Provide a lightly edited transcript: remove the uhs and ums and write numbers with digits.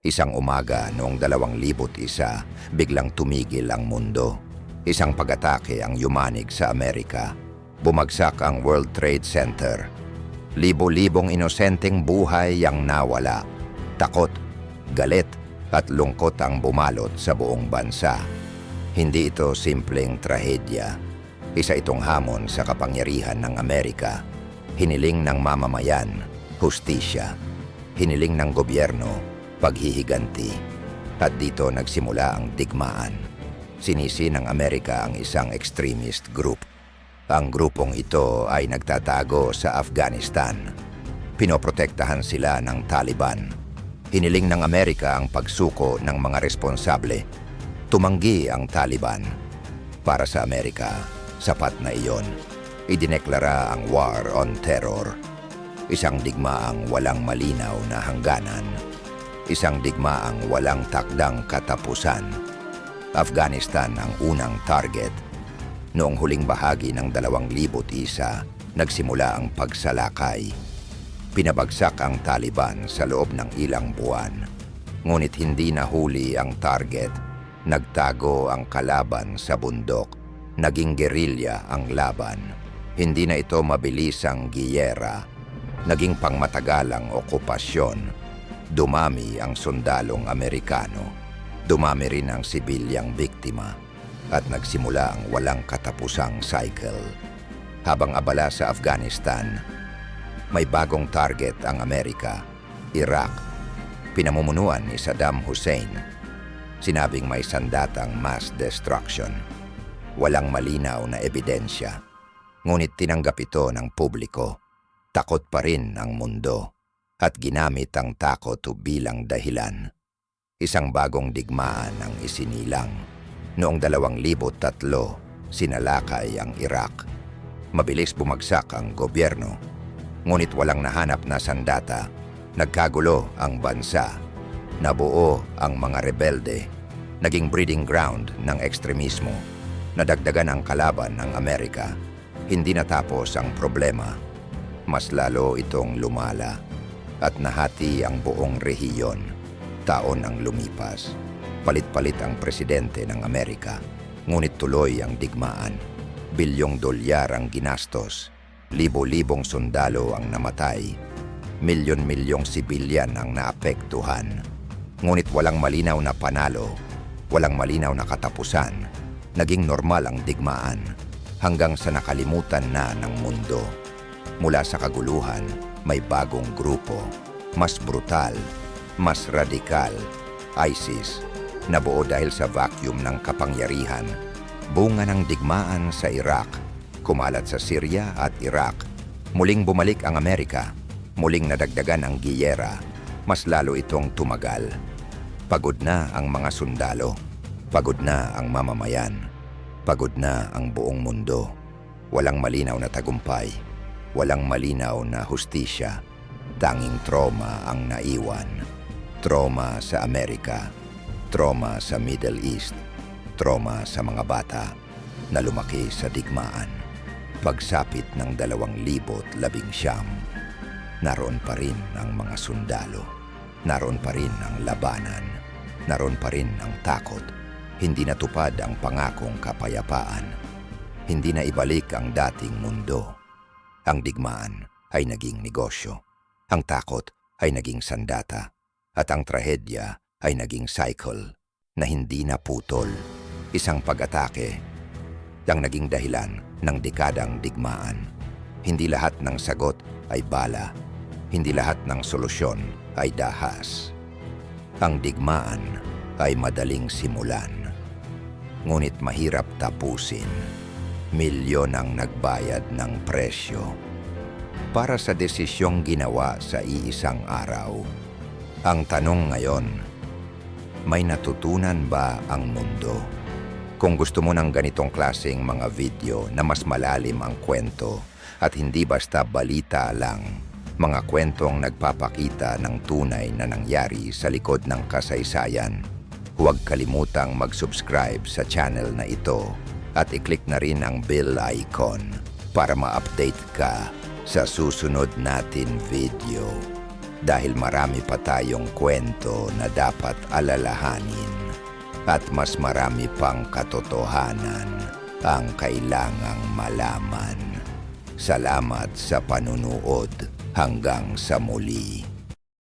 Isang umaga noong 2001, biglang tumigil ang mundo. Isang pag-atake ang yumanig sa Amerika. Bumagsak ang World Trade Center. Libo-libong inosenteng buhay ang nawala. Takot, galit at lungkot ang bumalot sa buong bansa. Hindi ito simpleng trahedya. Isa itong hamon sa kapangyarihan ng Amerika. Hiniling ng mamamayan, hustisya. Hiniling ng gobyerno, paghihiganti. At dito nagsimula ang digmaan. Sinisi ng Amerika ang isang extremist group. Ang grupong ito ay nagtatago sa Afghanistan. Pinoprotektahan sila ng Taliban. Hiniling ng Amerika ang pagsuko ng mga responsable. Tumanggi ang Taliban. Para sa Amerika, sapat na iyon. Idineklara ang War on Terror. Isang digmaang walang malinaw na hangganan. Isang digmaang walang takdang katapusan. Afghanistan ang unang target. Noong huling bahagi ng 2001, nagsimula ang pagsalakay. Pinabagsak ang Taliban sa loob ng ilang buwan. Ngunit hindi nahuli ang target. Nagtago ang kalaban sa bundok. Naging gerilya ang laban. Hindi na ito mabilisang giyera. Naging pangmatagalang okupasyon. Dumami ang sundalong Amerikano. Dumami rin ang sibilyang biktima. At nagsimula ang walang katapusang cycle. Habang abala sa Afghanistan, may bagong target ang Amerika, Iraq. Pinamumunuan ni Saddam Hussein. Sinabing may sandatang mass destruction. Walang malinaw na ebidensya. Ngunit tinanggap ito ng publiko. Takot pa rin ang mundo. At ginamit ang takot bilang dahilan. Isang bagong digmaan ang isinilang. Noong 2003, sinalakay ang Iraq. Mabilis bumagsak ang gobyerno. Ngunit walang nahanap na sandata. Nagkagulo ang bansa. Nabuo ang mga rebelde. Naging breeding ground ng ekstremismo. Nadagdagan ang kalaban ng Amerika. Hindi natapos ang problema. Mas lalo itong lumala. At nahati ang buong rehiyon. Taon ang lumipas. Palit-palit ang presidente ng Amerika. Ngunit tuloy ang digmaan. Bilyong dolyar ang ginastos. Libo-libong sundalo ang namatay. Milyon-milyong sibilyan ang naapektuhan. Ngunit walang malinaw na panalo. Walang malinaw na katapusan. Naging normal ang digmaan. Hanggang sa nakalimutan na ng mundo. Mula sa kaguluhan, may bagong grupo. Mas brutal, mas radikal. ISIS. Nabuo dahil sa vacuum ng kapangyarihan. Bunga ng digmaan sa Iraq. Kumalat sa Syria at Iraq. Muling bumalik ang Amerika. Muling nadagdagan ang giyera. Mas lalo itong tumagal. Pagod na ang mga sundalo. Pagod na ang mamamayan. Pagod na ang buong mundo. Walang malinaw na tagumpay. Walang malinaw na hustisya. Tanging trauma ang naiwan. Trauma sa Amerika. Trauma sa Middle East. Trauma sa mga bata na lumaki sa digmaan. Pagsapit ng 2019, naroon pa rin ang mga sundalo. Naroon pa rin ang labanan. Naroon pa rin ang takot. Hindi natupad ang pangakong kapayapaan. Hindi na ibalik ang dating mundo. Ang digmaan ay naging negosyo. Ang takot ay naging sandata. At ang trahedya ay naging cycle na hindi naputol. Isang pag-atake ang naging dahilan ng dekadang digmaan. Hindi lahat ng sagot ay bala. Hindi lahat ng solusyon ay dahas. Ang digmaan ay madaling simulan. Ngunit mahirap tapusin. Milyon ang nagbayad ng presyo para sa desisyong ginawa sa iisang araw. Ang tanong ngayon, may natutunan ba ang mundo? Kung gusto mo ng ganitong klaseng mga video na mas malalim ang kwento at hindi basta balita lang, mga kwentong nagpapakita ng tunay na nangyari sa likod ng kasaysayan, huwag kalimutang mag-subscribe sa channel na ito at i-click na rin ang bell icon para ma-update ka sa susunod natin video. dahil marami pa tayong kwento na dapat alalahanin at mas marami pang katotohanan ang kailangang malaman. Salamat sa panunood. Hanggang sa muli.